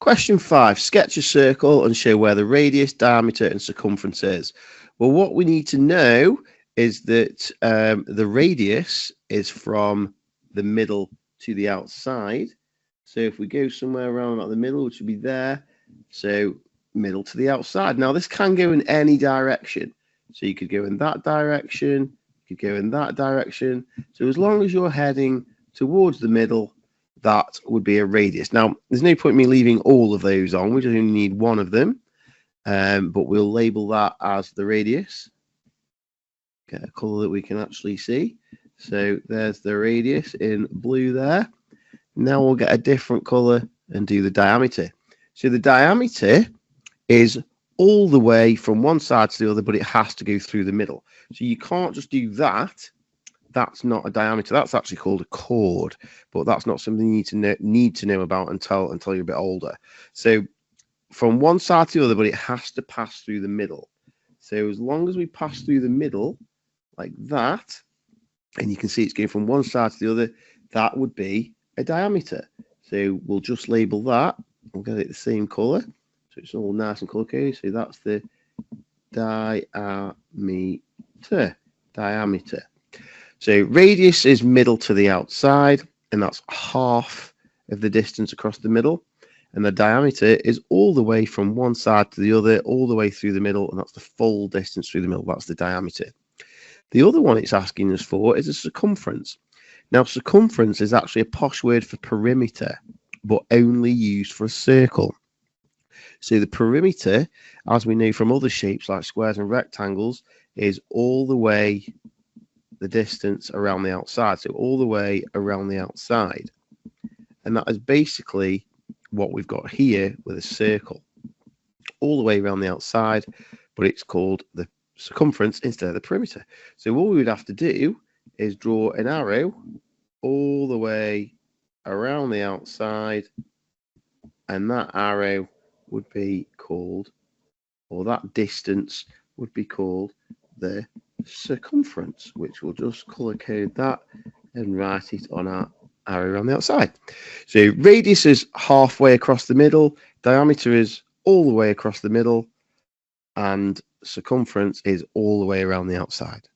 Question 5. Sketch a circle and show where the radius, diameter, and circumference is. Well, what we need to know is that the radius is from the middle to the outside. So if we go somewhere around about the middle, which would be there, so middle to the outside. Now, this can go in any direction. So you could go in that direction, you could go in that direction. So as long as you're heading towards the middle, that would be a radius. Now, there's no point in me leaving all of those on. We just only need one of them. But we'll label that as the radius. Get a color that we can actually see. So there's the radius in blue there. Now we'll get a different color and do the diameter. So the diameter is all the way from one side to the other, but it has to go through the middle. So you can't just do that. That's not a diameter. That's actually called a chord, but that's not something you need to know about until you're a bit older. So from one side to the other, but it has to pass through the middle. So as long as we pass through the middle like that, and you can see it's going from one side to the other, that would be a diameter. So we'll just label that. We'll get it the same color, so it's all nice and color coded. So that's the diameter. So radius is middle to the outside, and that's half of the distance across the middle. And the diameter is all the way from one side to the other, all the way through the middle, and that's the full distance through the middle. That's the diameter. The other one it's asking us for is a circumference. Now, circumference is actually a posh word for perimeter, but only used for a circle. So the perimeter, as we know from other shapes like squares and rectangles, is all the way the distance around the outside. So all the way around the outside. And that is basically what we've got here with a circle. All the way around the outside, but it's called the circumference instead of the perimeter. So all we would have to do is draw an arrow all the way around the outside, and that arrow would be called, or that distance would be called, the circumference, which we'll just color code that and write it on our arrow around the outside. So radius is halfway across the middle, diameter is all the way across the middle, and circumference is all the way around the outside.